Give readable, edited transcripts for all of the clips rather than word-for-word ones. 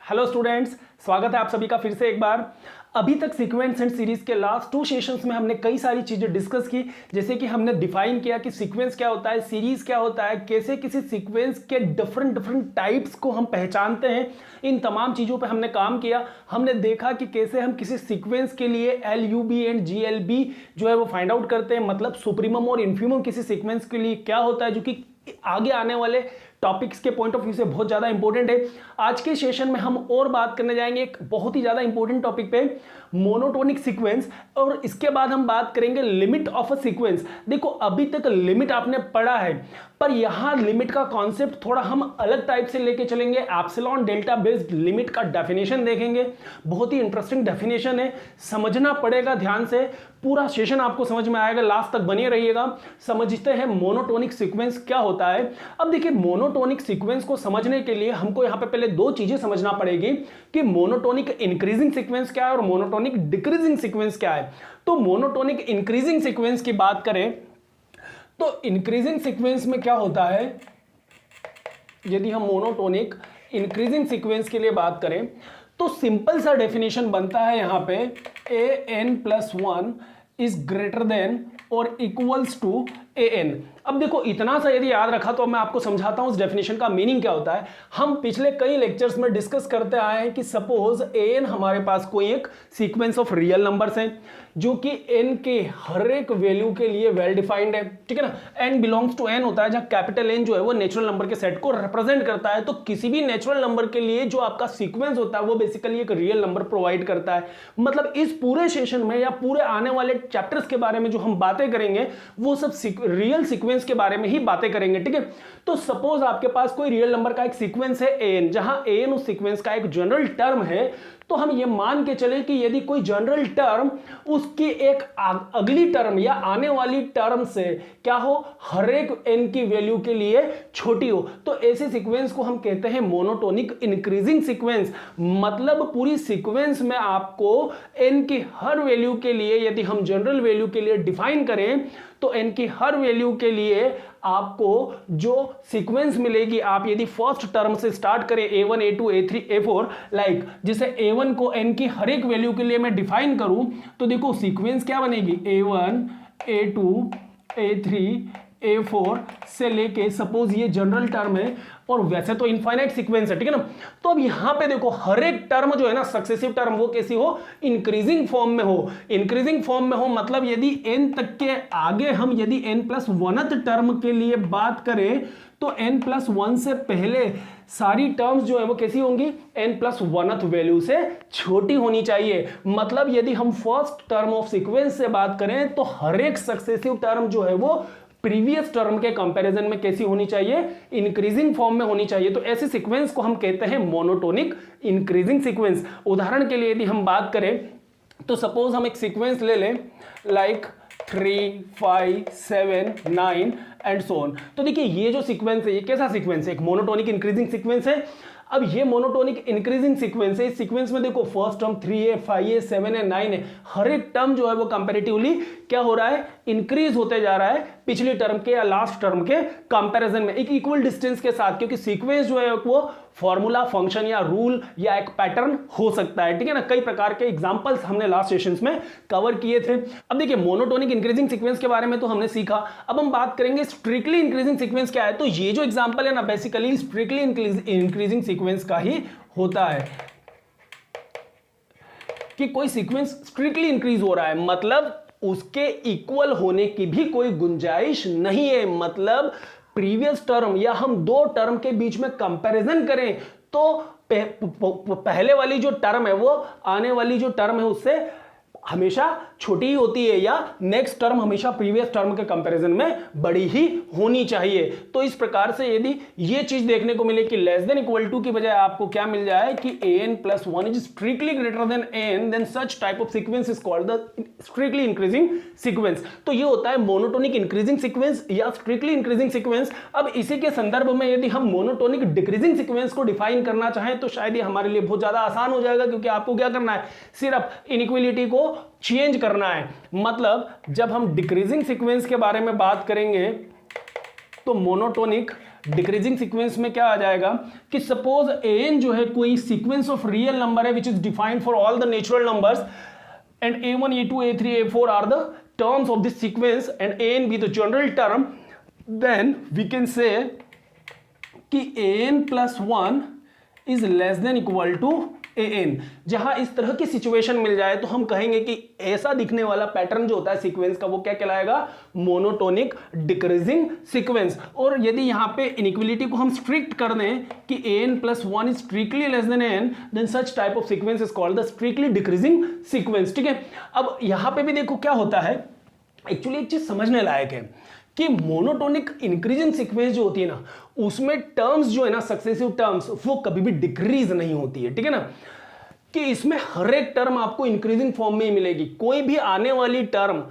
Hello students, स्वागत है आप सभी का फिर से एक बार। अभी तक सीक्वेंस एंड सीरीज के लास्ट 2 सेशंस में हमने कई सारी चीजें डिस्कस की, जैसे कि हमने डिफाइन किया कि सीक्वेंस क्या होता है, सीरीज क्या होता है, कैसे किसी सीक्वेंस के डिफरेंट टाइप्स को हम पहचानते हैं। इन तमाम चीजों पे हमने काम किया। हमने देखा कि कैसे हम किसी सीक्वेंस के लिए LUB एंड GLB जो है वो फाइंड आउट करते हैं, मतलब सुप्रीमम और इन्फीमम किसी सीक्वेंस के लिए क्या होता है, जो कि आगे आने वाले टॉपिक्स के पॉइंट ऑफ व्यू से बहुत ज्यादा इंपॉर्टेंट है। आज के सेशन में हम और बात करने जाएंगे एक बहुत ही ज्यादा इंपॉर्टेंट टॉपिक पे, मोनोटोनिक सीक्वेंस, और इसके बाद हम बात करेंगे लिमिट ऑफ अ सीक्वेंस। देखो, अभी तक लिमिट आपने पढ़ा है, पर यहां लिमिट का कॉन्सेप्ट थोड़ा हम अलग टाइप से लेके चलेंगे। एप्सिलॉन डेल्टा बेस्ड लिमिट का डेफिनेशन देखेंगे, बहुत ही इंटरेस्टिंग डेफिनेशन है, समझना पड़ेगा ध्यान से। पूरा सेशन आपको समझ में आएगा, लास्ट तक बने रहिएगा। समझते हैं मोनोटोनिक सीक्वेंस क्या होता है। अब देखिए, मोनोटोनिक सीक्वेंस को समझने के लिए हमको यहां पे पहले 2 चीजें समझना पड़ेगी कि मोनोटोनिक इंक्रीजिंग सीक्वेंस क्या है और मोनोटोनिक डिक्रीजिंग सीक्वेंस क्या है। तो मोनोटोनिक इंक्रीजिंग सीक्वेंस की बात करें तो इंक्रीजिंग सीक्वेंस में क्या होता है, यदि हम मोनोटोनिक इंक्रीजिंग सीक्वेंस के लिए बात करें तो सिंपल सा डेफिनेशन बनता है यहां पे an+1 इज ग्रेटर देन और इक्वल्स टू an। अब देखो, इतना सा यदि याद रखा तो मैं आपको समझाता हूं इस डेफिनेशन का मीनिंग क्या होता है। हम पिछले कई लेक्चर्स में डिस्कस करते आए हैं कि सपोज an हमारे पास कोई एक सीक्वेंस ऑफ रियल नंबर्स है जो कि n के हर एक वैल्यू के लिए वेल डिफाइंड है, ठीक है ना। n बिलोंग्स टू n होता है, जहां कैपिटल N जो है वो नेचुरल नंबर के सेट को रिप्रेजेंट करता है। तो किसी भी नेचुरल नंबर के लिए जो आपका सीक्वेंस होता है वो बेसिकली एक रियल नंबर प्रोवाइड करता है। मतलब इस पूरे सेशन में या पूरे आने वाले चैप्टर्स के बारे में जो हम बातें करेंगे वो सब रियल सीक्वेंस के बारे में ही बातें करेंगे, ठीक है। तो सपोज आपके पास कोई रियल नंबर का एक सीक्वेंस है an, जहां an उस सीक्वेंस का एक जनरल टर्म है। तो हम ये मान के चले कि यदि कोई जनरल टर्म उसकी एक अगली टर्म या आने वाली टर्म से क्या हो, हर एक n की वैल्यू के लिए छोटी हो, तो ऐसे सीक्वेंस को हम कहते हैं मोनोटोनिक इंक्रीजिंग सीक्वेंस। मतलब पूरी सीक्वेंस में आपको n की हर वैल्यू के लिए, यदि हम जनरल वैल्यू के लिए डिफाइन करें तो n की हर वैल्यू के लिए आपको जो सीक्वेंस मिलेगी, आप यदि फर्स्ट टर्म से स्टार्ट करें a1 a2 a3 a4, like जिसे a1 को n की हर एक वैल्यू के लिए मैं डिफाइन करूं तो देखो सीक्वेंस क्या बनेगी, a1 a2 a3 a4 से लेके, सपोज ये जनरल टर्म है और वैसे तो इनफाइनाइट सीक्वेंस है, ठीक है ना। तो अब यहां पे देखो हर एक टर्म जो है ना, सक्सेसिव टर्म, वो कैसी हो, इंक्रीजिंग फॉर्म में हो। इंक्रीजिंग फॉर्म में हो मतलब यदि n तक के आगे हम यदि n+1th टर्म के लिए बात करें तो n+1 से पहले सारी टर्म्स जो है वो कैसी होंगी, n+1th वैल्यू से छोटी होनी चाहिए। मतलब यदि हम फर्स्ट टर्म ऑफ सीक्वेंस से बात करें तो हर एक सक्सेसिव टर्म जो है वो प्रीवियस टर्म के कंपैरिजन में कैसी होनी चाहिए, इंक्रीजिंग फॉर्म में होनी चाहिए। तो ऐसे सीक्वेंस को हम कहते हैं मोनोटोनिक इंक्रीजिंग सीक्वेंस। उदाहरण के लिए यदि हम बात करें तो सपोज हम एक सीक्वेंस ले लें लाइक 3 5 7 9 एंड सो ऑन। तो देखिए ये जो सीक्वेंस है ये कैसा सीक्वेंस है, एक मोनोटोनिक इंक्रीजिंग सीक्वेंस है। अब ये मोनोटोनिक इंक्रीजिंग सीक्वेंस है। इस सीक्वेंस में देखो फर्स्ट टर्म 3 है 5 है 7 है 9 है, हर एक टर्म जो है वो कंपैरेटिवली क्या हो रहा है, इंक्रीज होते जा रहा है पिछली टर्म के या लास्ट टर्म के कंपैरिजन में एक इक्वल डिस्टेंस के साथ, क्योंकि सीक्वेंस जो है वो फॉर्मूला, फंक्शन या रूल या एक पैटर्न हो सकता है, ठीक है ना। कई प्रकार के एग्जांपल्स हमने लास्ट सेशंस में कवर किए थे। अब देखिए मोनोटोनिक इंक्रीजिंग सीक्वेंस के बारे में तो हमने सीखा, अब हम बात करेंगे स्ट्रिक्टली इंक्रीजिंग सीक्वेंस क्या है। तो ये जो एग्जांपल है ना, बेसिकली स्ट्रिक्टली इंक्रीजिंग सीक्वेंस का ही होता है कि कोई सीक्वेंस स्ट्रिक्टली इंक्रीज हो रहा है, मतलब उसके इक्वल होने की भी कोई गुंजाइश नहीं है। मतलब प्रीवियस टर्म या हम 2 टर्म के बीच में कंपैरिजन करें तो पहले वाली जो टर्म है वो आने वाली जो टर्म है उससे हमेशा छोटी ही होती है, या नेक्स्ट टर्म हमेशा प्रीवियस टर्म के कंपैरिजन में बड़ी ही होनी चाहिए। तो इस प्रकार से यदि ये चीज देखने को मिले कि लेस देन इक्वल टू की बजाय आपको क्या मिल जाए कि an+1 is strictly greater than n, then such type of sequence is called the strictly increasing sequence. तो ये होता है मोनोटोनिक इंक्रीजिंग सीक्वेंस या स्ट्रिक्टली इंक्रीजिंग सीक्वेंस। अब इसी के संदर्भ में यदि हम मोनोटोनिक डिक्रीजिंग सीक्वेंस को डिफाइन करना चाहें तो शायद ये हमारे लिए बहुत ज्यादा आसान हो जाएगा, क्योंकि आपको क्या करना है, सिर्फ इनइक्वालिटी को चेंज करना है। मतलब जब हम डिक्रीजिंग सीक्वेंस के बारे में बात करेंगे तो मोनोटोनिक डिक्रीजिंग सीक्वेंस में क्या आ जाएगा कि सपोज an जो है कोई सीक्वेंस ऑफ रियल नंबर है विच is defined for all the natural numbers and a1 a2 a3 a4 are the terms of this sequence and an be the general term, then we can say कि an plus 1 is less than equal to an। जहां इस तरह की situation मिल जाए तो हम कहेंगे कि ऐसा दिखने वाला पैटर्न जो होता है सीक्वेंस का वो क्या कहलाएगा, मोनोटोनिक डिक्रीजिंग सीक्वेंस। और यदि यहां पे इनइक्वलिटी को हम स्ट्रिक्ट कर दें कि an plus 1 is strictly less than an, then such type of sequence is called the strictly decreasing sequence। ठीक है, अब यहां पे भी देखो क्या होता है, एक्चुअली एक चीज समझने लायक है कि मोनोटोनिक इंक्रीजिंग सीक्वेंस जो होती है ना उसमें टर्म्स जो है ना सक्सेसिव टर्म्स वो कभी भी डिक्रीज नहीं होती है। ठीक है ना, कि इसमें हर एक टर्म आपको इंक्रीजिंग फॉर्म में ही मिलेगी, कोई भी आने वाली टर्म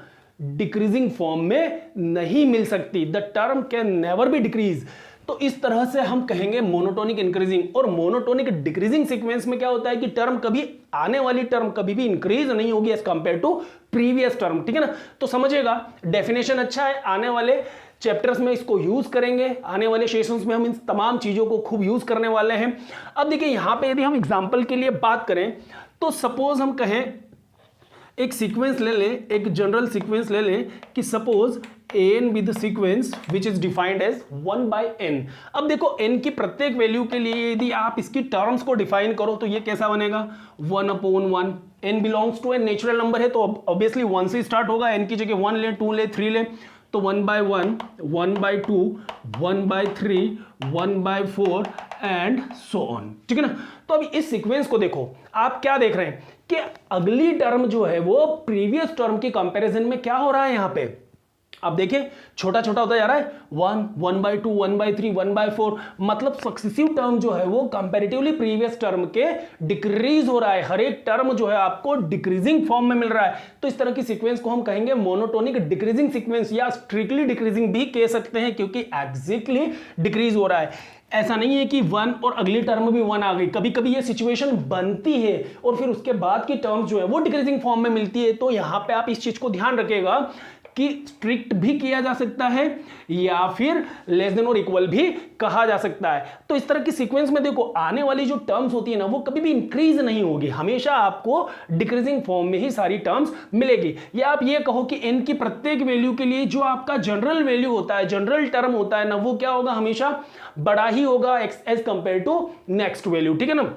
डिक्रीजिंग फॉर्म में नहीं मिल सकती। The term can never be decrease. तो इस तरह से हम कहेंगे मोनोटोनिक इंक्रीजिंग। और मोनोटोनिक डिक्रीजिंग सीक्वेंस में क्या होता है कि टर्म कभी आने वाली टर्म कभी भी इंक्रीज नहीं होगी as compare to previous term. ठीक है ना, तो समझिएगा डेफिनेशन अच्छा है, आने वाले चैप्टर्स में इसको यूज करेंगे, आने वाले सेशंस में हम इन तमाम चीजों को खूब यूज करने वाले हैं। अब देखिए यहां पे यदि हम एग्जांपल के लिए बात करें तो सपोज हम कहें एक सीक्वेंस ले लें, एक जनरल सीक्वेंस ले लें कि suppose an with sequence which is defined as 1/n। अब देखो n की प्रत्येक वैल्यू के लिए यदि आप इसकी टर्म्स को डिफाइन करो तो ये कैसा बनेगा, 1/1। n belongs to n, natural number है तो ऑब्वियसली 1 से स्टार्ट होगा, n की जगह 1 ले, 2 ले, 3 ले, तो 1/1, 1/2, 1/3, 1/4 एंड सो ऑन। ठीक है ना, तो अब इस सीक्वेंस को देखो, आप क्या देख रहे हैं कि अगली टर्म जो है वो प्रीवियस टर्म की कंपैरिजन में क्या हो रहा है, यहां पे आप देखिए छोटा छोटा होता जा रहा है, 1, 1/2, 1/3, 1/4, मतलब सक्सेसिव टर्म जो है वो कंपैरेटिवली प्रीवियस टर्म के डिक्रीज हो रहा है, हर एक टर्म जो है आपको डिक्रीजिंग फॉर्म में मिल रहा है। तो इस तरह की सीक्वेंस को हम कहेंगे मोनोटोनिक डिक्रीजिंग सीक्वेंस या स्ट्रिक्टली डिक्रीजिंग भी कह सकते हैं, क्योंकि एग्जैक्टली डिक्रीज हो रहा है। ऐसा नहीं है कि 1 और अगली टर्म भी 1 आ गई, कभी कभी ये सिचुएशन बनती है और फिर उसके बाद की टर्म्स जो है वो डिक्रीजिंग फॉर्म में मिलती है। तो यहां पे आप इस चीज को ध्यान रखिएगा कि स्ट्रिक्ट भी किया जा सकता है या फिर लेस देन और इक्वल भी कहा जा सकता है। तो इस तरह की सीक्वेंस में देखो आने वाली जो टर्म्स होती है ना वो कभी भी इंक्रीज नहीं होगी, हमेशा आपको डिक्रीजिंग फॉर्म में ही सारी टर्म्स मिलेगी। या आप ये कहो कि n की प्रत्येक वैल्यू के लिए जो आपका जनरल वैल्यू होता है, जनरल टर्म होता है ना, वो क्या होगा, हमेशा बड़ा ही होगा as compare to next value. ठीक है ना,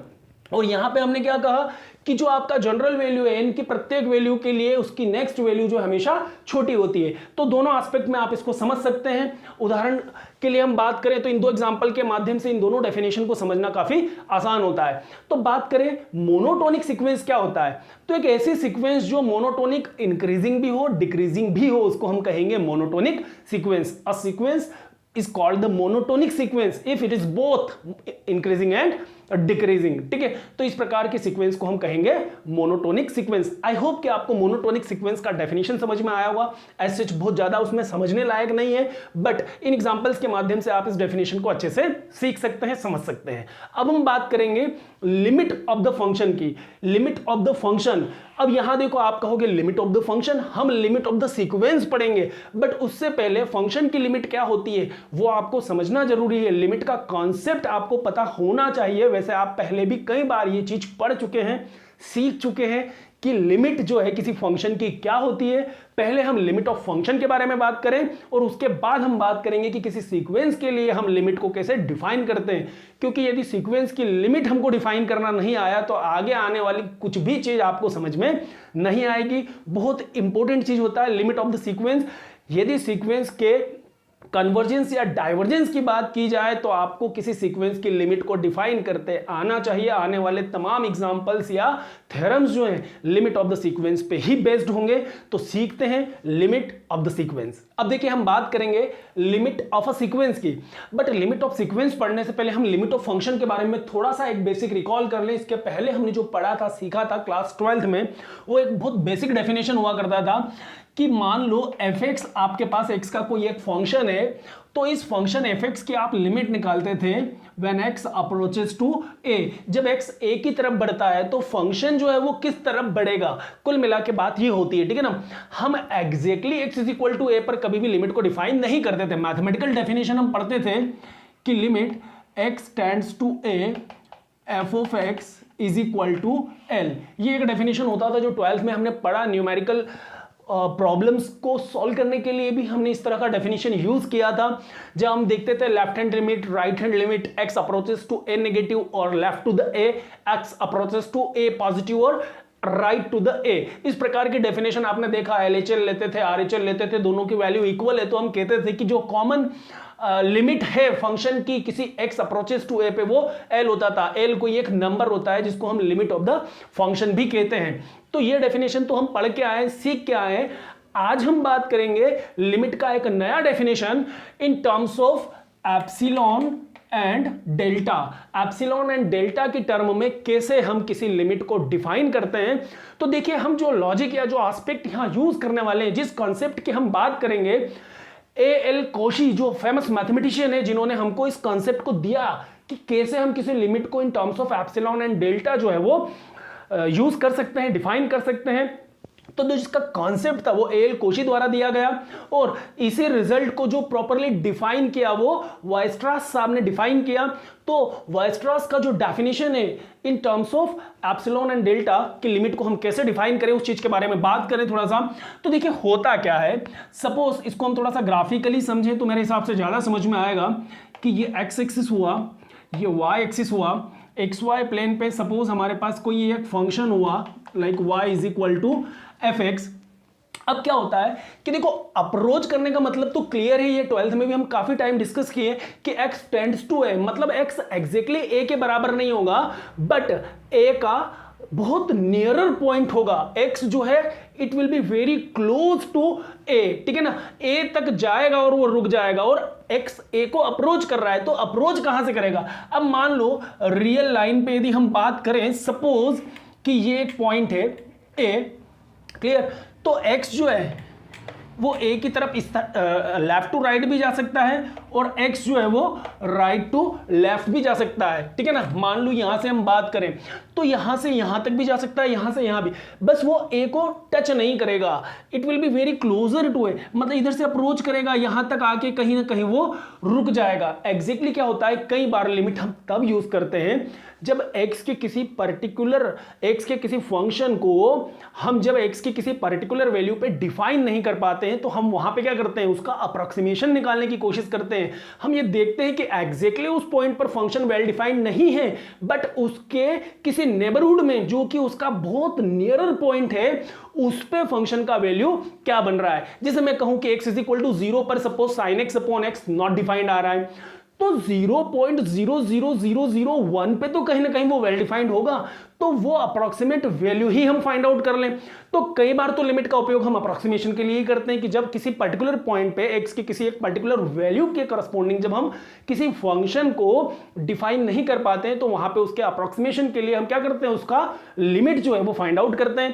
और यहां पे हमने क्या कहा कि जो आपका जनरल वैल्यू है n की प्रत्येक वैल्यू के लिए उसकी नेक्स्ट वैल्यू जो हमेशा छोटी होती है। तो दोनों एस्पेक्ट में आप इसको समझ सकते हैं। उदाहरण के लिए हम बात करें तो इन दो एग्जांपल के माध्यम से इन दोनों डेफिनेशन को समझना काफी आसान होता है। तो बात करें मोनोटोनिक सीक्वेंस क्या होता है, तो एक ऐसी सीक्वेंस जो मोनोटोनिक इंक्रीजिंग भी हो डिक्रीजिंग भी हो उसको हम कहेंगे monotonic sequence. A sequence is called the monotonic sequence if it is both increasing and decreasing. ठीक है, तो इस प्रकार के सीक्वेंस को हम कहेंगे मोनोटोनिक सीक्वेंस। आई होप कि आपको मोनोटोनिक सीक्वेंस का डेफिनेशन समझ में आया होगा। एज सच बहुत ज्यादा उसमें समझने लायक नहीं है, बट इन एग्जांपल्स के माध्यम से आप इस डेफिनेशन को अच्छे से सीख सकते हैं, समझ सकते हैं। अब हम बात करेंगे लिमिट ऑफ द फंक्शन की। लिमिट ऑफ द फंक्शन, अब यहां देखो आप कहोगे लिमिट ऑफ द फंक्शन, हम लिमिट ऑफ द सीक्वेंस पढ़ेंगे, बट उससे पहले फंक्शन की लिमिट क्या होती है वो आपको समझना जरूरी है। लिमिट का कॉन्सेप्ट आपको पता होना चाहिए। वैसे आप पहले भी कई बार ये चीज पढ़ चुके हैं, सीख चुके हैं कि लिमिट जो है किसी फंक्शन की क्या होती है। पहले हम लिमिट ऑफ फंक्शन के बारे में बात करें और उसके बाद हम बात करेंगे कि किसी सीक्वेंस के लिए हम लिमिट को कैसे डिफाइन करते हैं, क्योंकि यदि सीक्वेंस की लिमिट हमको डिफाइन करना नहीं आया तो आगे आने वाली कुछ भी चीज आपको समझ में नहीं आएगी। बहुत इंपॉर्टेंट चीज होता है लिमिट ऑफ द सीक्वेंस। यदि सीक्वेंस के कन्वर्जेंस या डाइवर्जेंस की बात की जाए तो आपको किसी सीक्वेंस की लिमिट को डिफाइन करते आना चाहिए। आने वाले तमाम एग्जांपल्स या थ्योरम्स जो हैं लिमिट ऑफ द सीक्वेंस पे ही बेस्ड होंगे। तो सीखते हैं लिमिट ऑफ द सीक्वेंस। अब देखिए हम बात करेंगे लिमिट ऑफ अ सीक्वेंस की, बट लिमिट ऑफ सीक्वेंस पढ़ने से पहले हम लिमिट ऑफ फंक्शन के बारे में थोड़ा सा एक बेसिक रिकॉल कर लें। इसके पहले हमने जो पढ़ा था, सीखा था क्लास 12th में, वो एक बहुत बेसिक डेफिनेशन हुआ करता था कि मान लो fx आपके पास x का कोई एक फंक्शन है, तो इस फंक्शन fx की आप लिमिट निकालते थे when x approaches to a। जब x a की तरफ बढ़ता है तो फंक्शन जो है वो किस तरफ बढ़ेगा, कुल मिला के बात ये होती है। ठीक है ना, हम exactly x is equal to a पर कभी भी लिमिट को डिफाइन नहीं करते थे। मैथमेटिकल डेफिनेशन हम पढ़ते थे कि limit x tends to a f of x is equal to l। ये एक डेफिनेशन होता था जो 12th में हमने पढ़ा। न्यूमेरिकल प्रॉब्लम्स को सॉल्व करने के लिए भी हमने इस तरह का डेफिनेशन यूज किया था, जब हम देखते थे left hand limit, right hand limit, x approaches to a negative और left to the a, x approaches to a positive और राइट टू द a। इस प्रकार की डेफिनेशन आपने देखा। LHL लेते थे, RHL लेते थे, दोनों की वैल्यू इक्वल है तो हम कहते थे कि जो कॉमन लिमिट है फंक्शन की किसी x अप्रोचेस टू a पे वो l होता था। l कोई एक नंबर होता है जिसको हम लिमिट ऑफ द फंक्शन भी कहते हैं। तो ये डेफिनेशन तो हम पढ़ के आए, सीख के आए। आज हम बात करेंगे लिमिट का एक नया definition in terms of epsilon and delta. Epsilon and delta की टर्म में कैसे हम किसी लिमिट को डिफाइन करते हैं। तो देखिए, हम जो लॉजिक या जो एस्पेक्ट यहां यूज करने वाले हैं, जिस कॉन्सेप्ट की हम बात करेंगे, A.L. कोशी जो फेमस मैथमेटिशियन है जिन्होंने हमको इस कॉन्सेप्ट को दिया कि कैसे हम किसी लिमिट को in terms of epsilon and delta जो है वो यूज कर सकते हैं, डिफाइन कर सकते हैं। तो जो जिसका कॉन्सेप्ट था वो A.L. कोशी द्वारा दिया गया और इसी रिजल्ट को जो प्रॉपर्ली डिफाइन किया वो वाइस्ट्रास साहब ने डिफाइन किया। तो वाइस्ट्रास का जो डेफिनेशन है in terms of epsilon and delta की लिमिट को हम कैसे डिफाइन करें, उस चीज के बारे में बात करें थोड़ा सा। तो देखिए होता क्या है, सपोज इसको हम थोड़ा सा ग्राफिकली समझें तो मेरे हिसाब से ज्यादा समझ में आएगा कि ये x एक्सिस हुआ, ये y एक्सिस हुआ, xy प्लेन पे सपोज हमारे पास कोई एक फंक्शन हुआ like y is equal to fx। अब क्या होता है कि देखो, अप्रोच करने का मतलब तो क्लियर है, ये 12th में भी हम काफी टाइम डिस्कस किए कि x टेंड्स टू a, मतलब x एग्जैक्टली a के बराबर नहीं होगा बट a का बहुत नियरर पॉइंट होगा। x जो है it will be very close to a, ठीक है ना, a तक जाएगा और वो रुक जाएगा और x a को अप्रोच कर रहा है। तो अप्रोच कहां से करेगा? अब मान लो रियल लाइन पे यदि हम बात करें, सपोज कि ये एक पॉइंट है a, क्लियर, तो x जो है वो a की तरफ इस लेफ्ट टू राइट भी जा सकता है और x जो है वो राइट टू लेफ्ट भी जा सकता है, ठीक है ना। मान लो यहां से हम बात करें तो यहां से यहां तक भी जा सकता है, यहां से यहां भी, बस वो a को टच नहीं करेगा। It will be very closer to a, मतलब इधर से अप्रोच करेगा, यहां तक आके कहीं ना कहीं वो रुक जाएगा। एग्जैक्टली क्या होता है, कई बार लिमिट हम तब यूज करते हैं जब x के किसी पर्टिकुलर फंक्शन को हम जब x की किसी पर्टिकुलर वैल्यू पे डिफाइन नहीं कर पाते हैं तो हम वहां पे क्या करते हैं, उसका अप्रोक्सीमेशन निकालने की कोशिश करते हैं। हम ये देखते हैं कि एग्जैक्टली उस पॉइंट पर फंक्शन वेल डिफाइंड नहीं है बट उसके किसी नेबरहुड में जो कि उसका बहुत नियरर पॉइंट है उस पे फंक्शन का वैल्यू क्या बन रहा है। जैसे मैं कहूं कि x इज इक्वल टू 0 पर suppose sin x upon x not defined आ रहा है तो 0.00001 पे तो कहीं ना कहीं वो वेल डिफाइंड होगा, तो वो अप्रोक्सीमेट वैल्यू ही हम फाइंड आउट कर लें। तो कई बार तो लिमिट का उपयोग हम अप्रोक्सीमेशन के लिए ही करते हैं कि जब किसी पर्टिकुलर पॉइंट पे x की किसी एक पर्टिकुलर वैल्यू के करस्पॉन्डिंग जब हम किसी फंक्शन को डिफाइन नहीं कर पाते हैं तो वहां पे उसके अप्रोक्सीमेशन के लिए हम क्या करते हैं, उसका लिमिट जो है वो फाइंड आउट करते हैं।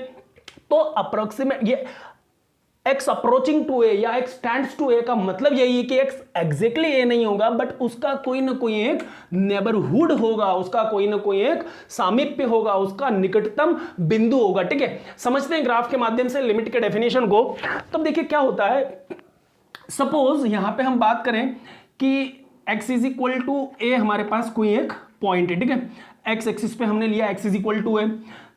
तो अप्रोक्सीमेट ये x अप्रोचिंग टू a या x टेंड्स टू a का मतलब यही है कि x एग्जैक्टली a नहीं होगा बट उसका कोई ना कोई एक नेबरहुड होगा, उसका कोई ना कोई एक सामीप्य होगा, उसका निकटतम बिंदु होगा, ठीक है। समझते हैं ग्राफ के माध्यम से लिमिट के डेफिनेशन को। तब देखिए क्या होता है, सपोज यहां पे हम बात करें कि x is equal to a, हमारे पास कोई एक पॉइंट है, ठीक है, x एक्सिस पे हमने लिया x is equal to a,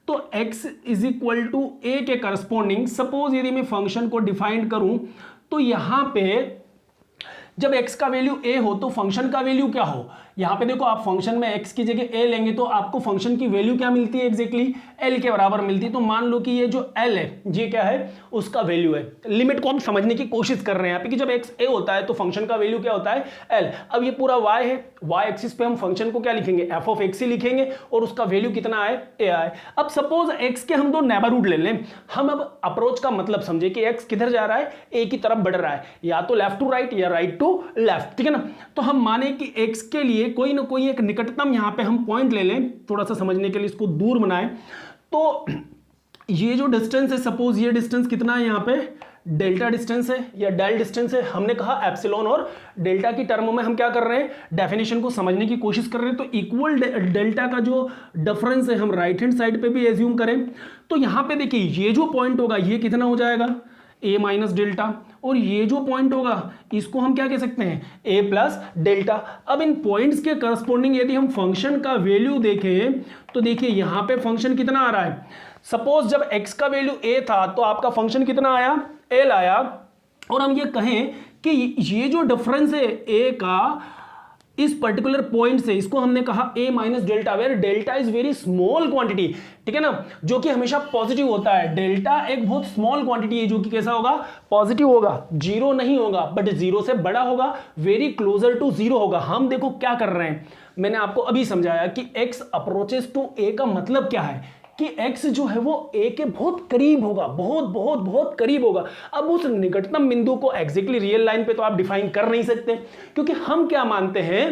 तो x is equal to a के करस्पॉन्डिंग सपोज यदि मैं फंक्शन को डिफाइन करूं तो यहां पे जब x का वैल्यू a हो तो फंक्शन का वैल्यू क्या हो। यहां पे देखो, आप फंक्शन में x की जगह a लेंगे तो आपको फंक्शन की वैल्यू क्या मिलती है, एग्जैक्टली l के बराबर मिलती है। तो मान लो कि ये जो l है ये क्या है, उसका वैल्यू है। लिमिट को हम समझने की कोशिश कर रहे हैं यहाँ पे कि जब x a होता है तो फंक्शन का वैल्यू क्या होता है, l। अब ये पूरा y है, y एक्सिस पे हम फंक्शन को क्या लिखेंगे, f ऑफ x ही लिखेंगे और उसका वैल्यू कितना है, a आए। अब सपोज x के हम दो नेबरहुड ले लें, हम अब अप्रोच का मतलब समझे कि x किधर जा रहा है, a की तरफ बढ़ रहा है, या तो लेफ्ट टू राइट या राइट टू लेफ्ट, ठीक है ना। तो हम माने कि x के लिए कोई ना कोई एक निकटतम यहां पे हम पॉइंट ले लें, थोड़ा सा समझने के लिए इसको दूर बनाएं। तो ये जो डिस्टेंस है, सपोज ये डिस्टेंस कितना है, यहाँ पे डेल्टा डिस्टेंस है या डेल डिस्टेंस है। हमने कहा एप्सिलॉन और डेल्टा की टर्मों में हम क्या कर रहे हैं, डेफिनेशन को समझने की कोशिश कर रहे हैं। तो इक्वल डेल्टा का जो डिफरेंस है हम राइट हैंड साइड पे भी एज्यूम करें तो यहां पे देखिए ये जो पॉइंट होगा ये कितना हो जाएगा, ए माइनस डेल्टा, और ये जो पॉइंट होगा इसको हम क्या कह सकते हैं, ए प्लस डेल्टा। अब इन पॉइंट्स के करस्पॉन्डिंग यदि हम फंक्शन का वैल्यू देखें तो देखिए यहां पे फंक्शन कितना आ रहा है। सपोज जब x का वैल्यू a था तो आपका फंक्शन कितना आया, l आया। और हम ये कहें कि ये जो डिफरेंस है a का इस पर्टिकुलर पॉइंट से, इसको हमने कहा a minus delta, where delta is very small quantity, ठीक है ना, जो कि हमेशा पॉजिटिव होता है। डेल्टा एक बहुत स्मॉल क्वांटिटी है जो कि कैसा होगा, पॉजिटिव होगा, जीरो नहीं होगा बट जीरो से बड़ा होगा, वेरी क्लोजर टू जीरो होगा। हम देखो क्या कर रहे हैं, मैंने आपको अभी समझाया कि x अप्रोचेस टू a का मतलब क्या है कि x जो है वो a के बहुत करीब होगा, बहुत बहुत बहुत करीब होगा। अब उस निकटतम बिंदु को एग्जैक्टली रियल लाइन पे तो आप डिफाइन कर नहीं सकते, क्योंकि हम क्या मानते हैं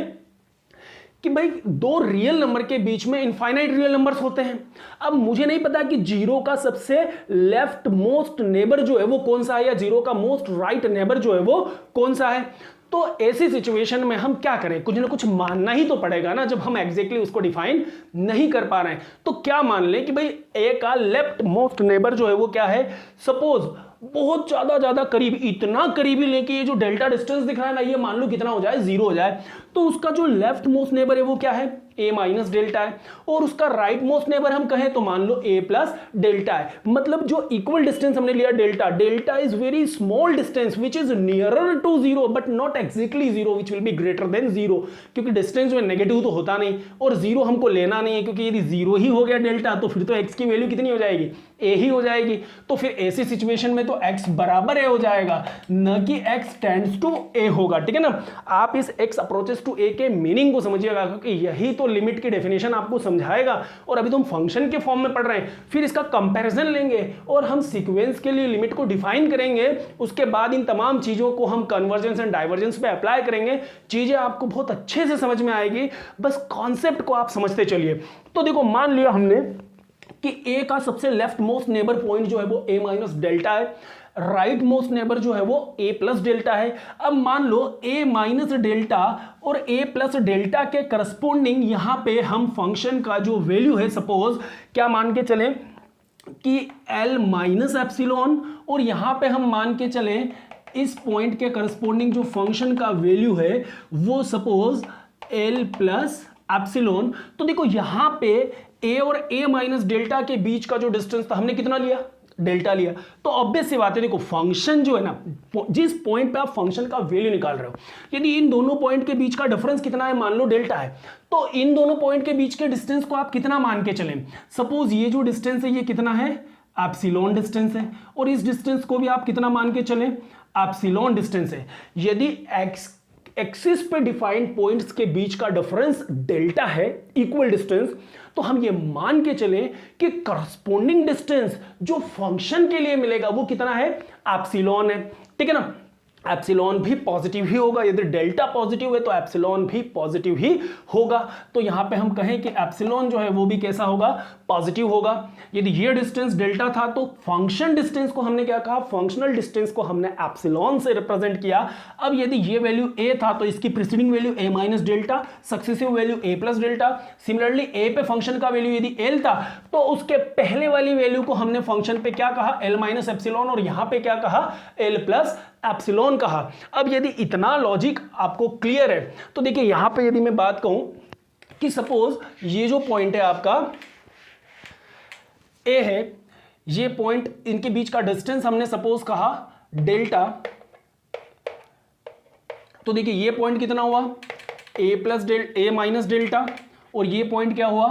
कि भाई दो रियल नंबर के बीच में इनफाइनाइट रियल नंबर्स होते हैं। अब मुझे नहीं पता कि जीरो का सबसे लेफ्ट मोस्ट नेबर जो है वो कौन सा है, या जीरो का मोस्ट राइट नेबर जो है वो कौन सा है। तो ऐसी सिचुएशन में हम क्या करें, कुछ ना कुछ मानना ही तो पड़ेगा ना, जब हम एग्जैक्टली उसको डिफाइन नहीं कर पा रहे हैं। तो क्या मान लें कि भाई ए का लेफ्ट मोस्ट नेबर जो है वो क्या है, सपोज बहुत ज्यादा करीब, इतना करीबी लेके ये जो डेल्टा डिस्टेंस दिख रहा है ना, ये मान लो कितना हो जाए, जीरो हो जाए। तो उसका जो लेफ्ट मोस्ट नेबर है वो क्या है, a माइनस डेल्टा है, और उसका राइट मोस्ट नेबर हम कहें तो मान लो a प्लस डेल्टा है। मतलब जो इक्वल डिस्टेंस हमने लिया delta, delta is very small distance which is nearer to zero but not exactly zero which will be greater than zero, क्योंकि डिस्टेंस में नेगेटिव तो होता नहीं और जीरो हमको लेना नहीं है, क्योंकि यदि जीरो ही हो गया डेल्टा तो फिर तो x की वैल्यू कितनी हो जाएगी, a ही हो जाएगी। तो फिर ऐसी सिचुएशन में तो x बराबर a हो जाएगा, न कि x टेंड्स टू a होगा, ठीक है ना। आप इस x अप्रोचेस टू a के मीनिंग को समझिएगा, क्योंकि यही तो लिमिट की डेफिनेशन आपको समझाएगा। और अभी तो हम फंक्शन के फॉर्म में पढ़ रहे हैं, फिर इसका कंपैरिजन लेंगे और हम सीक्वेंस के लिए लिमिट को डिफाइन करेंगे। उसके बाद इन तमाम चीजों को हम कन्वर्जेंस एंड डाइवर्जेंस पे अप्लाई करेंगे। चीजें आपको बहुत अच्छे से समझ में आएगी, बस कॉन्सेप्ट को आप समझते चलिए। तो देखो मान लिया हमने कि a का सबसे लेफ्ट मोस्ट नेबर पॉइंट जो है वो a माइनस डेल्टा है, राइट मोस्ट नेबर जो है वो a प्लस डेल्टा है। अब मान लो a माइनस डेल्टा और a प्लस डेल्टा के करस्पोंडिंग यहां पे हम फंक्शन का जो वैल्यू है, सपोज क्या मान के चलें कि l माइनस एप्सिलॉन, और यहां पे हम मान के चलें इस पॉइंट के करस्पोंडिंग जो फंक्शन का वैल्यू है वो सपोज l प्लस एप्सिलॉन। तो देखो यहां पे a और a माइनस डेल्टा के बीच का जो डिस्टेंस था हमने कितना लिया, डेल्टा लिया। तो ऑब्वियस सी बात है, देखो फंक्शन जो है ना, जिस पॉइंट पे आप फंक्शन का वैल्यू निकाल रहे हो, यदि इन दोनों पॉइंट के बीच का डिफरेंस कितना है, मान लो डेल्टा है, तो इन दोनों पॉइंट के बीच के डिस्टेंस को आप कितना मान के चलें। सपोज ये जो डिस्टेंस है ये कितना है, एप्सिलॉन डिस्टेंस है, और इस डिस्टेंस को भी आप कितना मान के चलें, एप्सिलॉन डिस्टेंस है। यदि एक्सिस पे डिफाइंड पॉइंट्स के बीच का डिफरेंस डेल्टा है, इक्वल डिस्टेंस, तो हम ये मान के चलें कि करस्पोंडिंग डिस्टेंस जो फंक्शन के लिए मिलेगा वो कितना है, एप्सिलॉन है, ठीक है ना। एप्सिलॉन भी पॉजिटिव ही होगा, यदि डेल्टा पॉजिटिव है तो एप्सिलॉन भी पॉजिटिव ही होगा। तो यहां पे हम कहें कि एप्सिलॉन जो है वो भी कैसा होगा, पॉजिटिव होगा। यदि ये डिस्टेंस डेल्टा था तो फंक्शन डिस्टेंस को हमने क्या कहा, फंक्शनल डिस्टेंस को हमने एप्सिलॉन से रिप्रेजेंट किया। अब यदि ये वैल्यू a था तो इसकी preceding value a minus delta, successive value a plus delta. Similarly a पे फंक्शन का वैल्यू यदि l था तो उसके पहले वाली वैल्यू को हमने फंक्शन पे क्या कहा, l माइनस एप्सिलॉन, और यहां पे क्या कहा, l प्लस एप्सिलॉन कहा। अब यदि इतना लॉजिक आपको क्लियर है तो देखिए यहां पे यदि मैं बात कहूं कि सपोज ये जो पॉइंट है आपका ए है, ये पॉइंट, इनके बीच का डिस्टेंस हमने सपोज कहा डेल्टा, तो देखिए ये पॉइंट कितना हुआ, a माइनस डेल्टा, और ये पॉइंट क्या हुआ,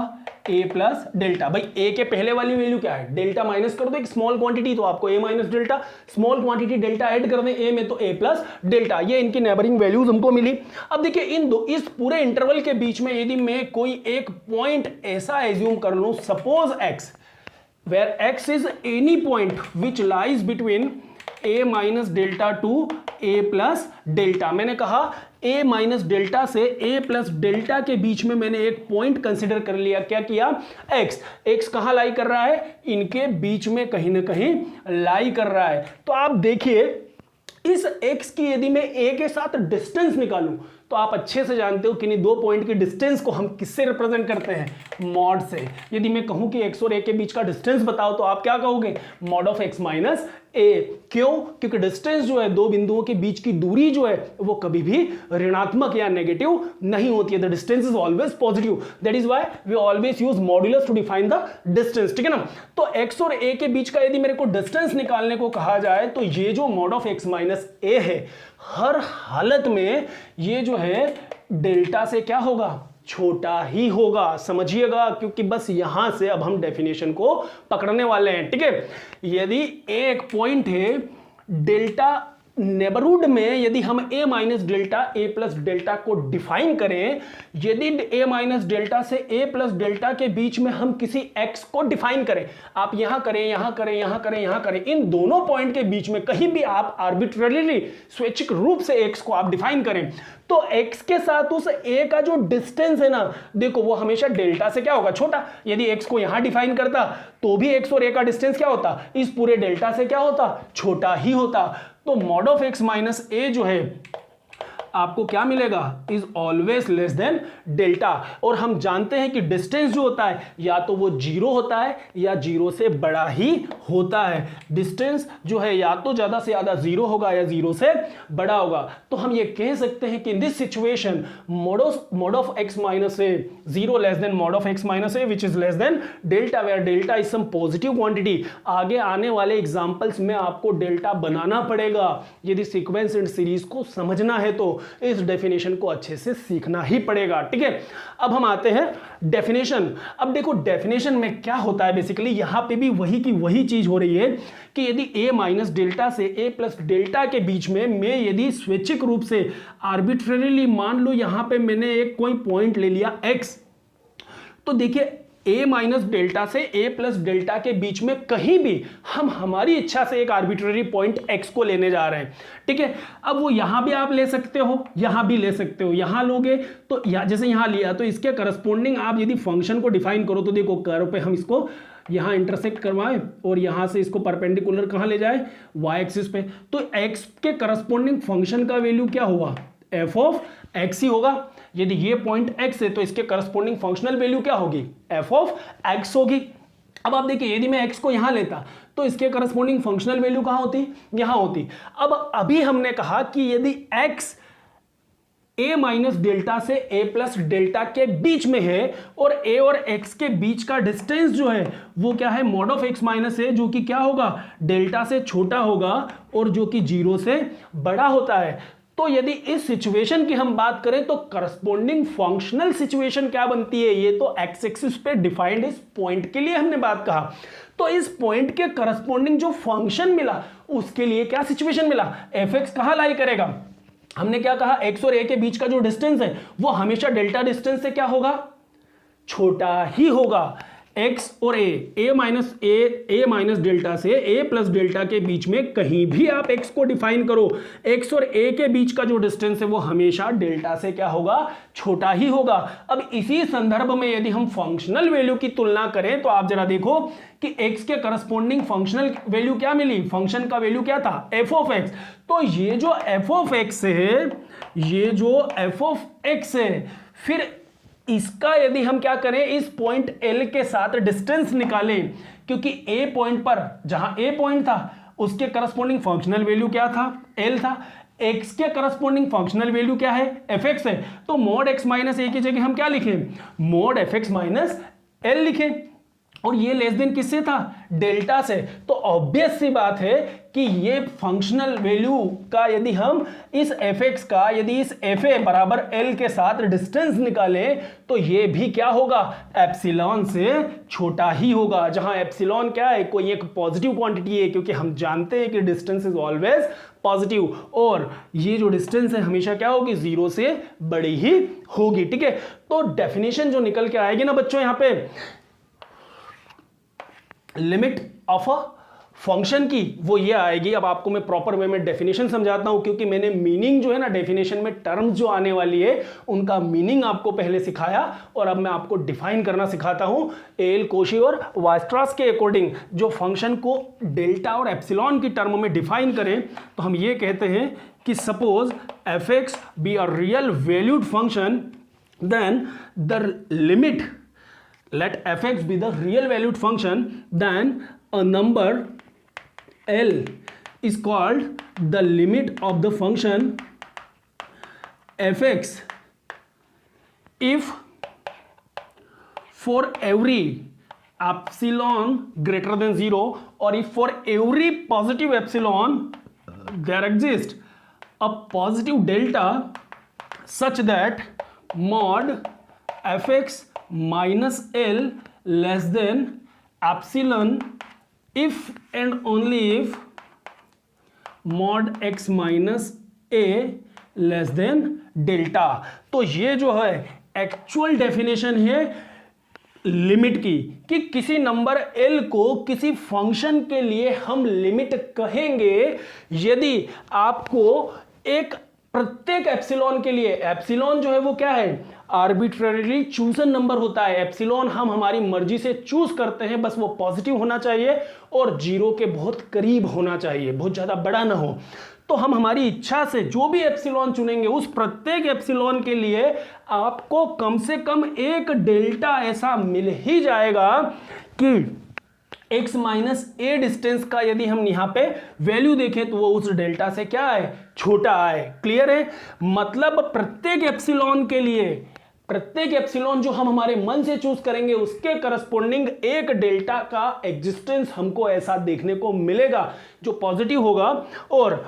a प्लस डेल्टा। भाई a के पहले वाली वैल्यू क्या है, डेल्टा, माइनस कर दो एक स्मॉल क्वांटिटी तो आपको a minus delta, small quantity delta add कर दें a में तो a प्लस डेल्टा। ये इनकी नेबरिंग वैल्यूज हमको मिली। अब देखिए इस पूरे इंटरवल के बीच में यदि मैं कोई एक पॉइंट ऐसा एज्यूम कर लूं, suppose x, where x is any point which lies between a minus delta two a plus delta. मैंने कहा a माइनस डेल्टा से a प्लस डेल्टा के बीच में मैंने एक पॉइंट कंसिडर कर लिया, क्या किया, x कहां लाई कर रहा है, इनके बीच में कहीं ना कहीं लाई कर रहा है। तो आप देखिए इस x की यदि मैं a के साथ डिस्टेंस निकालूं तो तो आप अच्छे से जानते हो कि नहीं दो पॉइंट की डिस्टेंस को हम किससे रिप्रेजेंट करते हैं, मॉड से। यदि मैं कहूं कि x और a के बीच का डिस्टेंस बताओ तो आप क्या कहोगे, mod of x minus a। क्यों? क्योंकि डिस्टेंस जो है दो बिंदुओं के बीच की दूरी जो है वो कभी भी ऋणात्मक या नेगेटिव नहीं होती है। The distance is always positive, that is why we always use modulus to define the distance, ठीक है ना। तो x और a के बीच का यदि मेरे को डिस्टेंस निकालने को कहा जाए तो ये जो mod of x minus a है हर हालत में ये जो है डेल्टा से क्या होगा, छोटा ही होगा, समझिएगा, क्योंकि बस यहां से अब हम डेफिनेशन को पकड़ने वाले हैं, ठीक है। यदि एक पॉइंट है डेल्टा नेबरहुड में, यदि हम a minus delta a plus delta को डिफाइन करें, यदि a माइनस डेल्टा से a प्लस डेल्टा के बीच में हम किसी x को डिफाइन करें, आप यहां करें, यहां करें, यहां करें, यहां करें, इन दोनों पॉइंट के बीच में कहीं भी आप आर्बिट्ररीली स्वैच्छिक रूप से x को आप डिफाइन करें, तो x के साथ उस a का जो डिस्टेंस है ना, देखो वो हमेशा डेल्टा से क्या होगा, छोटा। यदि x को यहां डिफाइन करता तो भी x और a का डिस्टेंस क्या होता, इस पूरे डेल्टा से क्या होता, छोटा ही होता। तो mod of x minus a जो है आपको क्या मिलेगा, is always less than delta. और हम जानते हैं कि डिस्टेंस जो होता है या तो वो जीरो होता है या जीरो से बड़ा ही होता है। डिस्टेंस जो है या तो ज्यादा से ज्यादा जीरो होगा या जीरो से बड़ा होगा। तो हम ये कह सकते हैं कि in this situation mod of x minus a zero less than mod of x minus a which is less than delta, where delta is some positive quantity. आगे आने वाले एग्जांपल्स में आपको डेल्टा बनाना पड़ेगा यदि सीक्वेंस एंड सीरीज को समझना है, तो इस डेफिनेशन को अच्छे से सीखना ही पड़ेगा, ठीक है। अब हम आते हैं डेफिनेशन। अब देखो डेफिनेशन में क्या होता है, बेसिकली यहां पे भी वही की वही चीज हो रही है कि यदि a माइनस डेल्टा से a प्लस डेल्टा के बीच में मैं यदि स्वैच्छिक रूप से आर्बिट्ररीली मान लो यहां पे मैंने एक कोई पॉइंट ले लिया x, तो देखिए a माइनस डेल्टा से a प्लस डेल्टा के बीच में कहीं भी हम हमारी इच्छा से एक आर्बिट्ररी पॉइंट x को लेने जा रहे हैं, ठीक है। अब वो यहां भी आप ले सकते हो, यहां भी ले सकते हो। यहां लोगे तो जैसे यहां लिया तो इसके करस्पॉन्डिंग आप यदि फंक्शन को डिफाइन करो तो देखो कर्व पे हम इसको यहां इंटरसेक्ट करवाएं और यहां से इसको परपेंडिकुलर कहां ले जाए, y एक्सिस पे, तो x के करस्पॉन्डिंग फंक्शन का वैल्यू क्या हुआ, f ऑफ x ही होगा। यदि ये पॉइंट x है तो इसके करस्पॉन्डिंग फंक्शनल वैल्यू क्या होगी, f ऑफ x होगी। अब आप देखिए यदि मैं x को यहां लेता तो इसके करस्पॉन्डिंग फंक्शनल वैल्यू कहां होती, यहां होती। अब अभी हमने कहा कि यदि x a माइनस डेल्टा से a प्लस डेल्टा के बीच में है और a और x के बीच का डिस्टेंस जो है वो क्या है, mod of x minus a, जो कि क्या होगा, डेल्टा से छोटा होगा और जो कि जीरो से बड़ा होता है। तो यदि इस सिचुएशन की हम बात करें तो करस्पॉन्डिंग फंक्शनल सिचुएशन क्या बनती है, ये तो एक्स एक्सिस पे डिफाइंड इस पॉइंट के लिए हमने बात कहा। तो इस पॉइंट के करस्पॉन्डिंग जो फंक्शन मिला उसके लिए क्या सिचुएशन मिला, एफ एक्स कहां लाई करेगा। हमने क्या कहा, एक्स और ए के बीच का जो डिस्टेंस है वो हमेशा डेल्टा डिस्टेंस से क्या होगा, छोटा ही होगा। x और a माइनस डेल्टा से a प्लस डेल्टा के बीच में कहीं भी आप x को डिफाइन करो, x और a के बीच का जो डिस्टेंस है वो हमेशा डेल्टा से क्या होगा, छोटा ही होगा। अब इसी संदर्भ में यदि हम फंक्शनल वैल्यू की तुलना करें तो आप जरा देखो कि x के करस्पॉन्डिंग फंक्शनल वैल्यू क्या मिली, फंक्शन का वैल्यू क्या था, f ऑफ x। तो ये जो f ऑफ x है, ये जो f ऑफ x है, फिर इसका यदि हम क्या करें, इस पॉइंट L के साथ डिस्टेंस निकालें, क्योंकि A पॉइंट पर जहां A पॉइंट था उसके करस्पॉन्डिंग फंक्शनल वैल्यू क्या था, L था। x के करस्पॉन्डिंग फंक्शनल वैल्यू क्या है, fx है। तो मॉड x माइनस a की जगह हम क्या लिखें, मॉड fx माइनस l लिखें। और ये लेस देन किससे था, डेल्टा से। तो ऑब्वियस सी बात है कि ये फंक्शनल वैल्यू का यदि हम इस fx का यदि इस fa बराबर l के साथ डिस्टेंस निकालें तो ये भी क्या होगा, एप्सिलॉन से छोटा ही होगा। जहां एप्सिलॉन क्या है, कोई एक पॉजिटिव क्वांटिटी है, क्योंकि हम जानते हैं कि डिस्टेंस इज ऑलवेज पॉजिटिव, और ये जो डिस्टेंस है हमेशा क्या होगी, जीरो से बड़ी ही होगी, ठीक है। तो डेफिनेशन जो निकल के आएगी ना बच्चों, यहां पे लिमिट ऑफ अ फंक्शन की वो ये आएगी। अब आपको मैं प्रॉपर वे में डेफिनेशन समझाता हूं, क्योंकि मैंने मीनिंग जो है ना, डेफिनेशन में टर्म्स जो आने वाली है उनका मीनिंग आपको पहले सिखाया और अब मैं आपको डिफाइन करना सिखाता हूं। एल कोशी और वास्ट्रास के अकॉर्डिंग जो फंक्शन को डेल्टा और एप्सिलॉन की टर्म में डिफाइन करें तो हम ये कहते हैं कि suppose f x be a real valued function, then the limit, let fx be the real valued function, then a number L is called the limit of the function fx if for every epsilon greater than 0 or if for every positive epsilon there exists a positive delta such that mod fx minus L less than epsilon if and only if mod x minus a less than delta। तो ये जो है actual definition है limit की, कि किसी number L को किसी फंक्शन के लिए हम लिमिट कहेंगे यदि आपको एक प्रत्येक एप्सिलॉन के लिए, एप्सिलॉन जो है वो क्या है, आर्बिट्रेरीली चूजन नंबर होता है। एप्सिलॉन हम हमारी मर्जी से चूज करते हैं, बस वो पॉजिटिव होना चाहिए और जीरो के बहुत करीब होना चाहिए, बहुत ज्यादा बड़ा ना हो। तो हम हमारी इच्छा से जो भी एप्सिलॉन चुनेंगे उस प्रत्येक एप्सिलॉन के लिए आपको कम से कम एक डेल्टा ऐसा मिल ही जाएगा कि x माइनस ए डिस्टेंस का यदि हम यहां पे वैल्यू देखें तो वो उस डेल्टा से क्या है, छोटा आए। क्लियर है? मतलब प्रत्येक एप्सिलॉन के लिए, प्रत्येक एप्सिलॉन जो हम हमारे मन से चूज करेंगे उसके करस्पॉन्डिंग एक डेल्टा का एग्जिस्टेंस हमको ऐसा देखने को मिलेगा जो पॉजिटिव होगा। और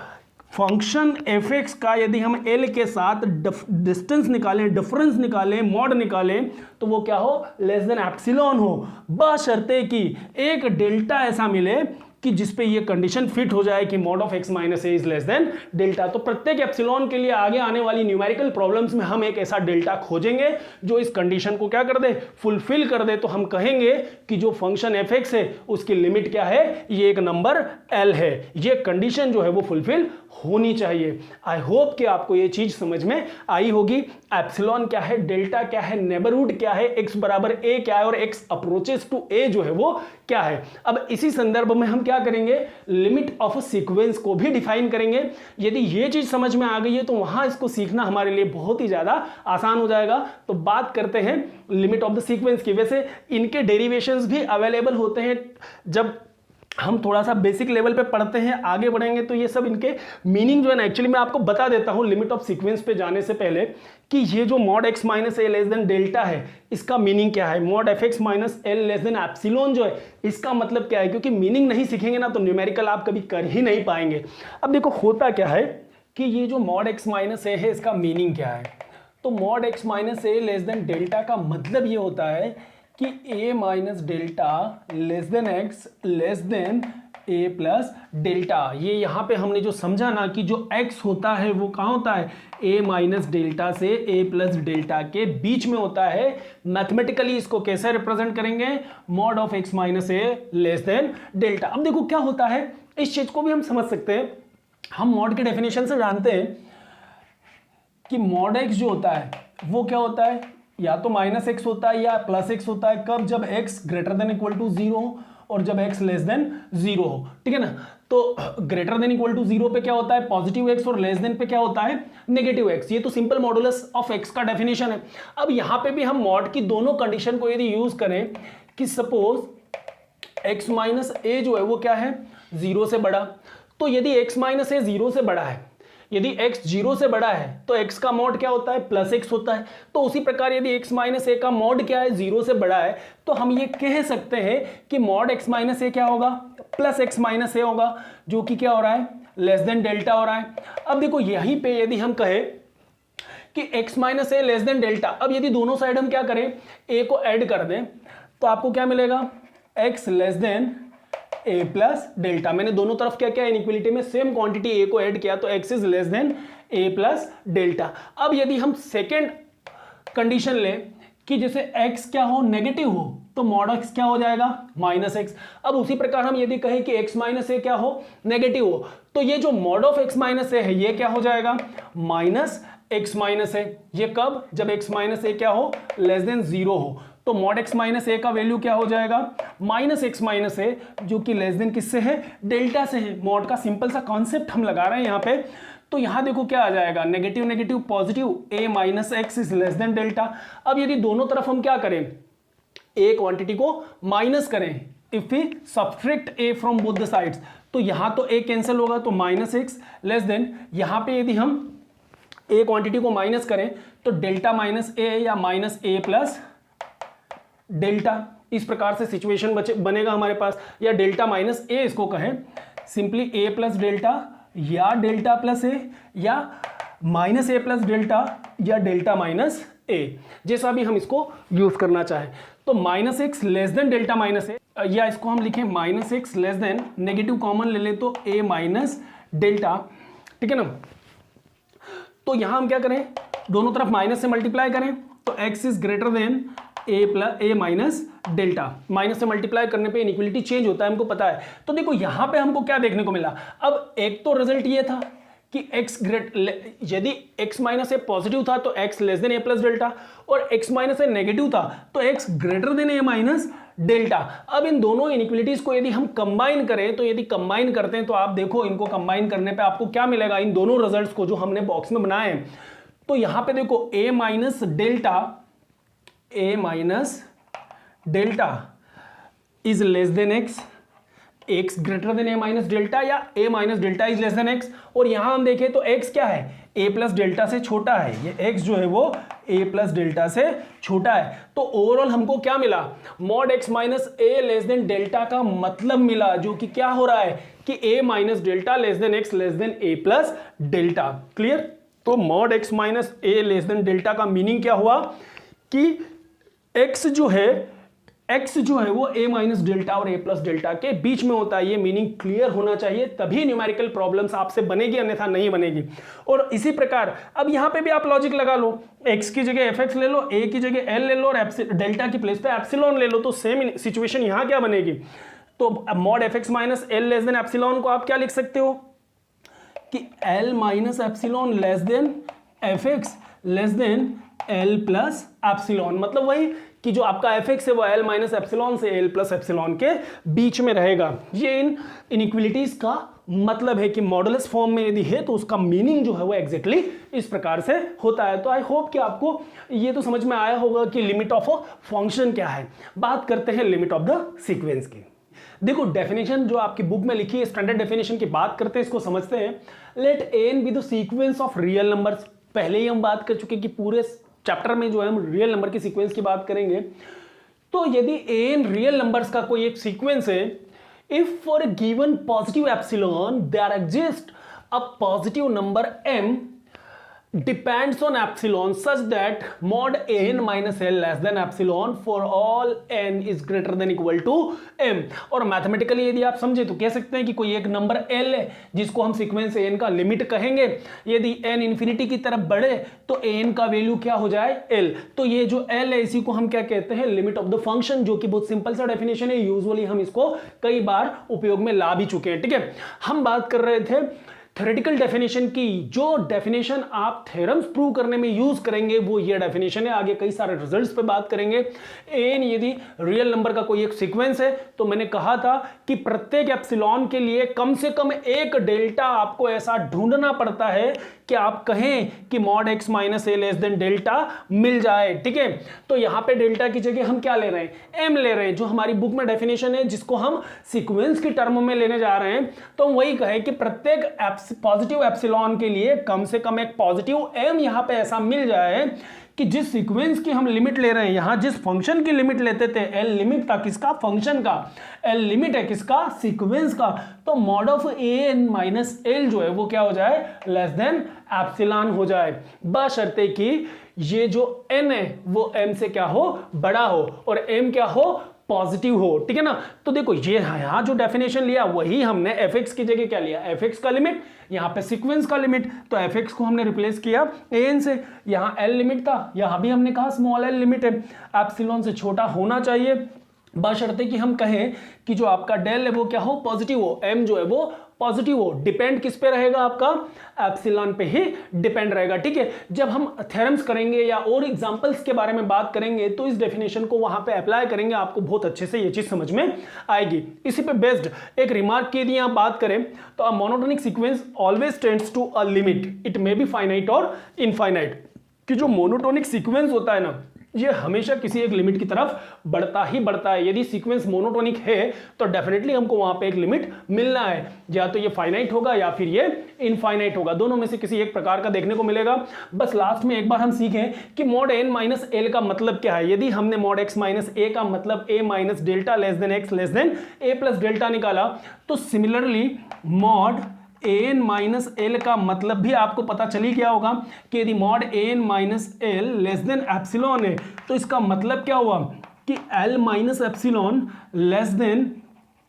फंक्शन एफ एक्स का यदि हम एल के साथ डिस्टेंस निकालें, डिफरेंस निकालें, मॉड निकालें तो वो क्या हो, लेस देन एप्सिलॉन हो, बशर्ते कि एक डेल्टा ऐसा मिले कि जिसपे ये कंडीशन फिट हो जाए कि mod of x minus A is less than delta. तो प्रत्येक एप्सिलॉन के लिए आगे आने वाली न्यूमेरिकल प्रॉब्लम्स में हम एक ऐसा डेल्टा खोजेंगे जो इस कंडीशन को क्या कर दे, फुलफिल कर दे। तो हम कहेंगे कि जो फंक्शन एफ एक्स है उसकी लिमिट क्या है, ये एक नंबर एल है। ये कंडीशन जो है वो फुलफिल होनी चाहिए। आई होप कि आपको ये चीज समझ में आई होगी। एप्सिलॉन क्या है, डेल्टा क्या है, नेबरहुड क्या है, एक्स बराबर ए क्या है और एक्स अप्रोचेस टू ए जो है वो क्या है। अब इसी संदर्भ में हम क्या करेंगे, लिमिट ऑफ अ सीक्वेंस को भी डिफाइन करेंगे। यदि ये चीज समझ में आ गई है तो वहां इसको सीखना हमारे लिए बहुत ही ज्यादा आसान हो जाएगा। तो बात करते हैं लिमिट ऑफ द सीक्वेंस की। वैसे इनके डेरिवेशंस भी अवेलेबल होते हैं, जब हम थोड़ा सा बेसिक लेवल पे पढ़ते हैं, आगे बढ़ेंगे तो ये सब इनके मीनिंग जो है ना, एक्चुअली मैं आपको बता देता हूं लिमिट ऑफ सीक्वेंस पे जाने से पहले कि ये जो मॉड एक्स माइनस ए लेस देन डेल्टा है इसका मीनिंग क्या है। Mod F x minus L less than epsilon जो है इसका मतलब क्या है, क्योंकि मीनिंग नहीं सीखेंगे ना तो न्यूमेरिकल आप कभी कर ही नहीं पाएंगे। अब देखो होता क्या है कि ये जो मॉड एक्स माइनस ए है इसका मीनिंग क्या है। तो मॉड एक्स माइनस ए लेस देन डेल्टा का मतलब ये होता है कि a minus delta less then x less than a plus delta. ये यहाँ पे हमने जो समझा ना कि जो x होता है वो कहाँ होता है, a माइनस डेल्टा से a प्लस डेल्टा के बीच में होता है। मैथमेटिकली इसको कैसे रिप्रेजेंट करेंगे, mod of x minus a less than delta. अब देखो क्या होता है, इस चीज को भी हम समझ सकते हैं। हम मॉड के डेफिनेशन से जानते हैं कि मॉड x जो होता है वो क्या होता है, या तो माइनस एक्स होता है या प्लस एक्स होता है। कब, जब x greater than equal to 0 हो और जब x लेस देन 0 हो। ठीक है ना। तो ग्रेटर देन इक्वल टू 0 पे क्या होता है, पॉजिटिव x, और लेस देन पे क्या होता है, नेगेटिव x। ये तो सिंपल मॉडुलस ऑफ x का डेफिनेशन है। अब यहां पे भी हम मॉड की दोनों कंडीशन को यदि यूज करें कि सपोज x माइनस ए जो है वो क्या है, 0 से बड़ा। तो यदि x माइनस ए 0 से बड़ा है, यदि x 0 से बड़ा है तो x का मॉड क्या होता है, प्लस x होता है। तो उसी प्रकार यदि x माइनस ए का मॉड क्या है, 0 से बड़ा है, तो हम ये कह सकते हैं कि मॉड x माइनस ए क्या होगा, प्लस x माइनस ए होगा, जो कि क्या हो रहा है, लेस देन डेल्टा हो रहा है। अब देखो यहीं पे यदि हम कहें कि x माइनस ए लेस देन डेल्टा, अब यदि दोनों साइड हम क्या करें, a को ऐड कर दें तो आपको क्या मिलेगा, x less than a plus delta. मैंने दोनों तरफ क्या क्या इनइक्वलिटी में सेम क्वांटिटी a को ऐड किया तो x is less than a plus delta. अब यदि हम सेकेंड कंडीशन लें कि जैसे x क्या हो, नेगेटिव हो, तो मॉड एक्स क्या हो जाएगा -x। अब उसी प्रकार हम यदि कहें कि x माइनस ए क्या हो नेगेटिव हो, तो ये जो मॉड ऑफ x माइनस ए है ये क्या हो जाएगा -x माइनस ए। ये कब, जब x माइनस ए क्या हो लेस देन 0 हो। तो मॉड x माइनस ए का वैल्यू क्या हो जाएगा -x माइनस ए, जो कि लेस देन किससे है, डेल्टा से है। मॉड का सिंपल सा कॉन्सेप्ट हम लगा रहे हैं यहाँ पे। तो यहां देखो क्या आ जाएगा, negative negative positive, a minus x is less than delta. अब यदि दोनों तरफ हम क्या करें, a क्वांटिटी को माइनस करें, if we subtract a from both the sides, तो यहां तो a कैंसिल होगा, तो -x लेस देन, यहां पे यदि हम a क्वांटिटी को माइनस करें तो डेल्टा माइनस a या -a प्लस डेल्टा, इस प्रकार से सिचुएशन बनेगा हमारे पास। या डेल्टा माइनस a इसको कहें, सिंपली a प्लस डेल्टा या डेल्टा प्लस ए, या -a प्लस डेल्टा, या डेल्टा माइनस ए, जैसा भी हम इसको यूज करना चाहें। तो -x less than delta minus a, या इसको हम लिखें -x less than, negative common ले लें तो a माइनस डेल्टा, ठीक है ना। तो यहां हम क्या करें, दोनों तरफ माइनस से मल्टीप्लाई करें, तो x is greater than a minus delta. Minus से मल्टीप्लाई करने पे इनइक्वालिटी चेंज होता है, हमको पता है। तो देखो यहां पे हमको क्या देखने को मिला, अब एक तो रिजल्ट ये था कि यदि x माइनस ए पॉजिटिव था तो x less than a plus delta, और x माइनस ए नेगेटिव था तो x greater then a minus delta. अब इन दोनों इनइक्वालिटीज को यदि हम कंबाइन करें, तो यदि कंबाइन करते हैं तो आप देखो इनको कंबाइन करने पे आपको क्या मिलेगा, इन दोनों रिजल्ट्स को जो हमने बॉक्स में बनाए हैं। तो यहां पे देखो a minus delta is less than x greater then a minus delta, या a minus delta is less than x। और यहां हम देखें तो x क्या है, a प्लस डेल्टा से छोटा है, ये x जो है वो a प्लस डेल्टा से छोटा है। तो ओवरऑल हमको क्या मिला, mod x minus a less than delta का मतलब मिला, जो कि क्या हो रहा है कि a minus delta less than x less than a plus delta. Clear. तो mod x minus a less than delta का मीनिंग क्या हुआ कि x जो है वो a माइनस डेल्टा और a प्लस डेल्टा के बीच में होता है। ये मीनिंग क्लियर होना चाहिए, तभी न्यूमेरिकल प्रॉब्लम्स आपसे बनेगी, अन्यथा नहीं बनेगी। और इसी प्रकार अब यहां पे भी आप लॉजिक लगा लो, x की जगह fx ले लो, a की जगह l ले लो, और डेल्टा की प्लेस पे एप्सिलॉन ले लो, तो सेम सिचुएशन यहां क्या बनेगी। तो mod fx minus l less than epsilon को आप क्या लिख सकते हो कि l minus epsilon less than fx less than l plus epsilon. मतलब वही कि जो आपका fx है वो l माइनस एप्सिलॉन से l प्लस एप्सिलॉन के बीच में रहेगा। ये इन इनइक्वालिटीज का मतलब है कि मॉडुलस फॉर्म में यदि है तो उसका मीनिंग जो है वो एग्जैक्टली इस प्रकार से होता है। तो आई होप कि आपको ये तो समझ में आया होगा कि लिमिट ऑफ अ फंक्शन क्या है। बात करते हैं लिमिट ऑफ द सीक्वेंस की। देखो डेफिनेशन जो आपकी बुक में लिखी है, स्टैंडर्ड डेफिनेशन की बात करते हैं, इसको समझते हैं। Let n be the sequence of real numbers. पहले ही हम बात कर चुके कि पूरे चैप्टर में जो है हम रियल नंबर की सीक्वेंस की बात करेंगे। तो यदि n रियल नंबर्स का कोई एक सीक्वेंस है, if for a given positive epsilon there exist a positive number m depends on epsilon such that mod n minus l less than epsilon for all n is greater than equal to m। और mathematically यदि आप समझे तो कह सकते हैं कि कोई एक नंबर l है जिसको हम सीक्वेंस n का लिमिट कहेंगे। यदि n इंफिनिटी की तरफ बढ़े तो n का वैल्यू क्या हो जाए l। तो ये जो l है इसी को हम क्या कहते हैं, लिमिट ऑफ द फंक्शन, जो कि बहुत सिंपल सा डेफिनेशन है। यूजुअली हम इसको कई बार उपयोग में ला भी चुके हैं। ठीक है, हम बात कर रहे थे थ्योरेटिकल डेफिनेशन की। जो डेफिनेशन आप थ्योरम्स प्रूव करने में यूज करेंगे वो ये डेफिनेशन है। आगे कई सारे रिजल्ट्स पे बात करेंगे। एन यदि रियल नंबर का कोई एक सीक्वेंस है तो मैंने कहा था कि प्रत्येक एप्सिलॉन के लिए कम से कम एक डेल्टा आपको ऐसा ढूंढना पड़ता है कि आप कहें कि मॉड x माइनस ए लेस देन डेल्टा मिल जाए। ठीक है, तो यहां पे डेल्टा की जगह हम क्या ले रहे हैं, m ले रहे हैं, जो हमारी बुक में डेफिनेशन है जिसको हम सीक्वेंस की टर्म में लेने जा रहे हैं। तो वही कहे कि प्रत्येक पॉजिटिव एप्सिलॉन के लिए कम से कम एक पॉजिटिव m यहां पे ऐसा मिल जाए कि जिस सीक्वेंस की हम लिमिट ले रहे हैं, यहां जिस फंक्शन की लिमिट लेते थे, एल लिमिट था किसका, फंक्शन का, एल लिमिट है किसका, सीक्वेंस का, तो mod of a n minus l जो है वो क्या हो जाए, लेस देन एप्सिलॉन हो जाए, बशर्ते कि ये जो n है वो m से क्या हो, बड़ा हो, और m क्या हो, पॉजिटिव हो। ठीक है ना। तो देखो ये यहां जो डेफिनेशन लिया वही हमने fx की जगह क्या लिया, fx का लिमिट, यहां पे सीक्वेंस का लिमिट, तो fx को हमने रिप्लेस किया an से। यहां l लिमिट था, यहां भी हमने कहा स्मॉल l लिमिट है, एप्सिलॉन से छोटा होना चाहिए, बशर्ते कि हम कहें कि जो आपका डेल है वो क्या हो, पॉजिटिव हो, एम जो है वो पॉजिटिव हो। डिपेंड किस पे रहेगा, आपका एप्सिलॉन पे ही डिपेंड रहेगा। ठीक है, जब हम थ्योरम्स करेंगे या और एग्जांपल्स के बारे में बात करेंगे तो इस डेफिनेशन को वहां पे अप्लाई करेंगे, आपको बहुत अच्छे से ये चीज समझ में आएगी। इसी पे बेस्ड एक रिमार्क की यदि आप बात करें तो uh monotonic sequence always tends to a limit, it may be finite और इनफाइनाइट। कि जो मोनोटोनिक सीक्वेंस होता है ना, ये हमेशा किसी एक लिमिट की तरफ बढ़ता ही बढ़ता है। यदि सीक्वेंस मोनोटोनिक है तो डेफिनेटली हमको वहां पे एक लिमिट मिलना है, या तो ये फाइनाइट होगा या फिर ये इनफाइनाइट होगा, दोनों में से किसी एक प्रकार का देखने को मिलेगा। बस लास्ट में एक बार हम सीखें कि मॉड n माइनस एल का मतलब क्या है। यदि हमने मॉड x माइनस ए का मतलब a minus delta less than x less than a plus delta निकाला, तो similarly mod an minus L का मतलब भी आपको पता चली गया होगा कि यदि mod an minus L less than epsilon है तो इसका मतलब क्या हुआ कि l minus epsilon less than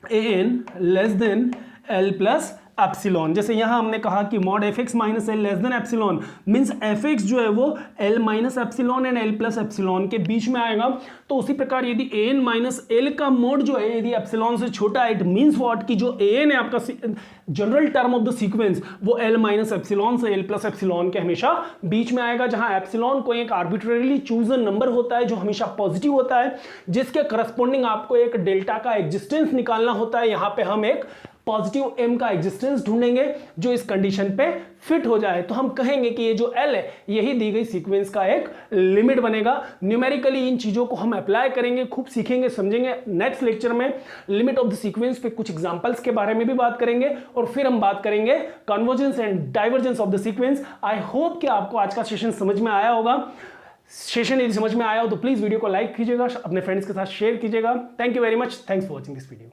an less than l plus epsilon. जैसे यहां हमने कहा कि mod F x minus L less than epsilon means F x जो है वो L minus epsilon and L plus epsilon के बीच में आएगा। तो उसी प्रकार यदि ए एन माइनस एल का मोड जो है यदि एप्सिलॉन से छोटा है, इट मीन्स व्हाट कि जो ए एन है आपका general term of the sequence वो एल माइनस एप्सिलॉन से एल प्लस एप्सिलॉन के हमेशा बीच में आएगा, जहां एप्सिलॉन को एक आर्बिट्रेरीली चूजन नंबर होता है जो हमेशा पॉजिटिव होता है, जिसके करस्पॉन्डिंग आपको एक डेल्टा का एग्जिस्टेंस निकालना होता है। यहां पे हम एक पॉजिटिव m का एग्जिस्टेंस ढूंढेंगे जो इस कंडीशन पे फिट हो जाए, तो हम कहेंगे कि ये जो l है यही दी गई सीक्वेंस का एक लिमिट बनेगा। न्यूमेरिकली इन चीजों को हम अप्लाई करेंगे, खूब सीखेंगे, समझेंगे। नेक्स्ट लेक्चर में लिमिट ऑफ द सीक्वेंस पे कुछ एग्जांपल्स के बारे में भी बात करेंगे और फिर हम बात करेंगे convergence and divergence of the sequence. I hope कि आपको आज का सेशन समझ में आया होगा। सेशन यदि समझ में आया हो तो प्लीज वीडियो को लाइक कीजिएगा, अपने फ्रेंड्स के साथ शेयर कीजिएगा। Thank you very much, thanks for watching this video.